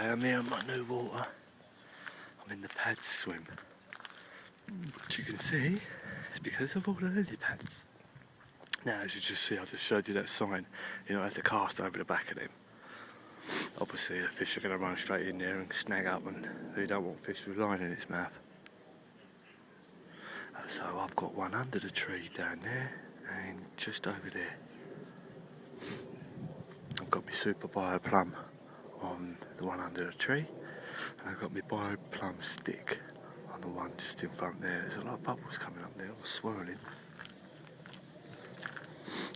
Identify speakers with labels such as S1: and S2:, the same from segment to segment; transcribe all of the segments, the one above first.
S1: Okay, I'm here on my new water. I'm in the pads swim. Which you can see, it's because of all the lily pads. Now, as you just see, I just showed you that sign. You know, I have to cast over the back of them. Obviously, the fish are going to run straight in there and snag up, and you don't want fish with line in its mouth. So I've got one under the tree down there, and just over there. I've got my super bio plum on the one under the tree, and I've got my bio plum stick on the one just in front there. There's a lot of bubbles coming up there, all swirling.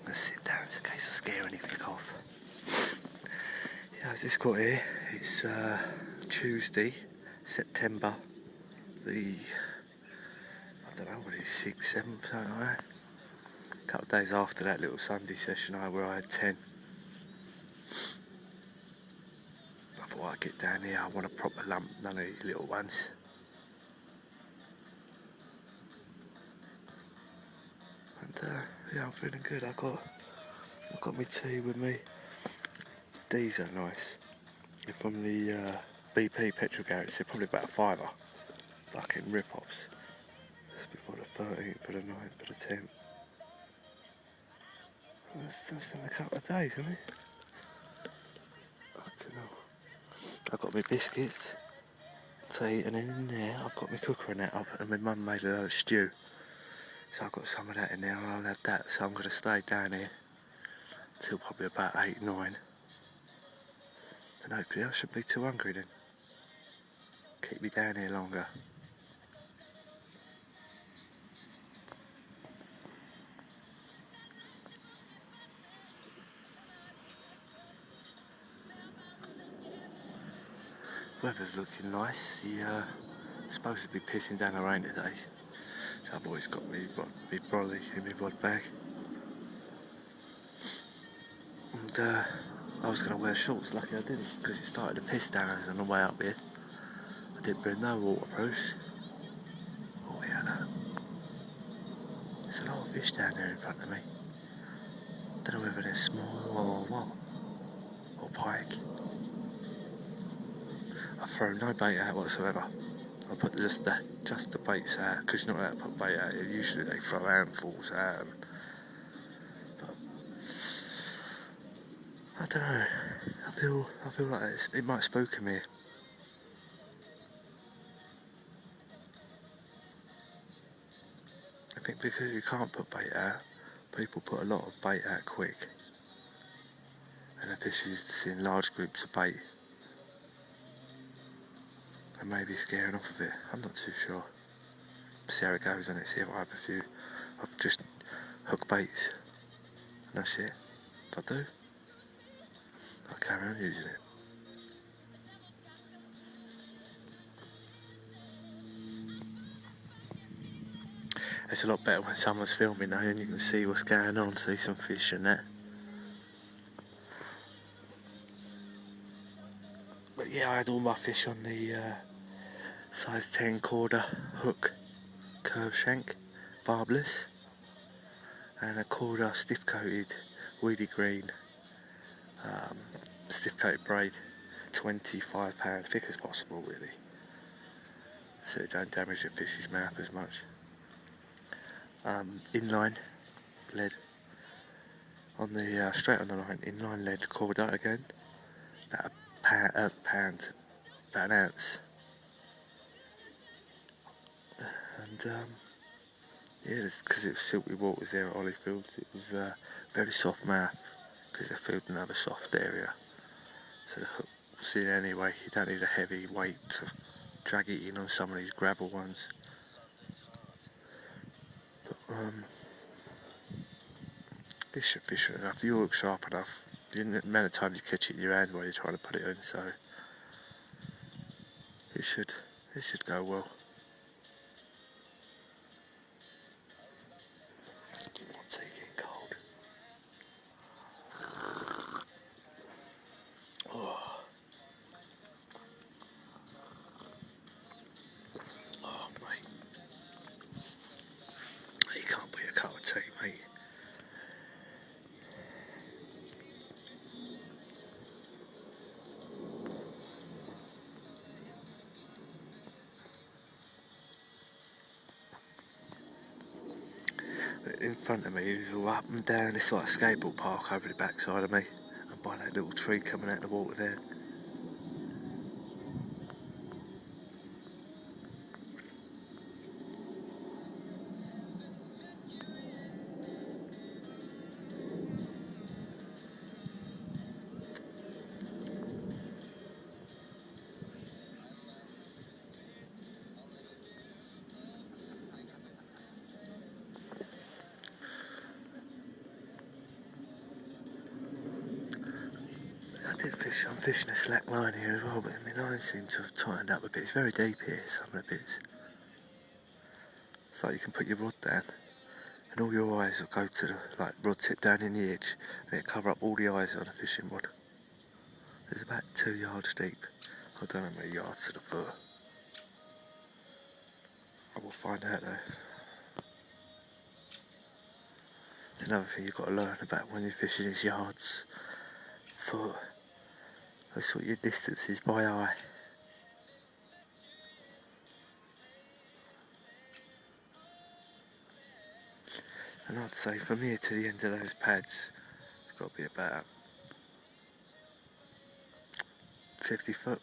S1: Let's sit down in case I scare anything off. Yeah, I just got here. It's Tuesday, September the, I don't know what it is, 6th, 7th, something like that. A couple of days after that little Sunday session where I had 10. I thought I'd get down here, I want a proper lump, none of these little ones. And yeah, I'm feeling good. I've got my tea with me. These are nice. They're from the BP petrol garage. They're probably about $5, like in rip-offs. It's before the 13th, for the 9th, for the 10th. That's in a couple of days, isn't it? I've got my biscuits, tea, and then in there I've got my cooker and that up, and my mum made a lot of stew. So I've got some of that in there, and I'll have that. So I'm going to stay down here till probably about 8, 9. And hopefully I shouldn't be too hungry then. Keep me down here longer. Weather's looking nice. It's supposed to be pissing down the rain today. So I've always got me brolly in my rod bag. And I was going to wear shorts, lucky I didn't, because it started to piss down on the way up here. I didn't bring no waterproofs. Oh yeah, no. There's a lot of fish down there in front of me. Don't know whether they're small or what, or pike. I throw no bait out whatsoever. I put just the baits out, because you're not allowed to put bait out. Usually they throw handfuls out. But I don't know. I feel like it might spook me. I think because you can't put bait out, people put a lot of bait out quick, and the fish is seeing large groups of bait and maybe scaring off of it. I'm not too sure. See how it goes, and see if I have a few. I've just hook baits, and that's it. If I do, I'll carry on using it. It's a lot better when someone's filming though, and you can see what's going on, see some fish and that. But yeah, I had all my fish on the size 10 quarter hook, curve shank, barbless, and a quarter stiff coated weedy green, stiff coated braid, £25, thick as possible really, so it don't damage the fish's mouth as much. Inline lead on the straight on the line, inline lead cordite again, about a pound, about an ounce, and yeah, because it was silky waters there at Ollyfields, it was very soft mouth, because they filled another soft area, so the hook was in anyway. You don't need a heavy weight to drag it in on some of these gravel ones. But fish are enough. You look sharp enough. The amount of times you catch it in your hand while you're trying to put it in, so it should go well. What's it getting cold? Oh, mate. You can't beat a cup of tea, mate. But in front of me, it was all up and down. It's like a skateboard park over the backside of me. And by that little tree coming out of the water there. I'm fishing a slack line here as well, but my line seems to have tightened up a bit. It's very deep here, some of the bits. It's like you can put your rod down and all your eyes will go to the rod tip down in the edge and it'll cover up all the eyes on a fishing rod. It's about 2 yards deep. I don't know how many yards to the foot. I will find out though. It's another thing you've got to learn about when you're fishing is yards, foot. That's what your distance is by eye. And I'd say from here to the end of those pads, it's got to be about 50 foot.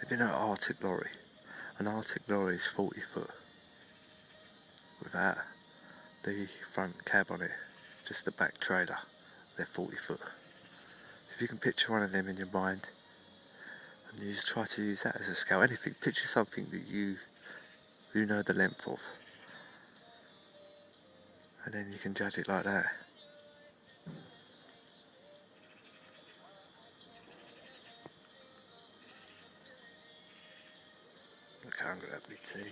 S1: If you know Arctic lorry, an Arctic lorry is 40 foot without the front cab on it, just the back trailer, they're 40 foot. So if you can picture one of them in your mind and you just try to use that as a scale, anything, picture something that you know the length of, and then you can judge it like that. Okay, I'm going to have my tea.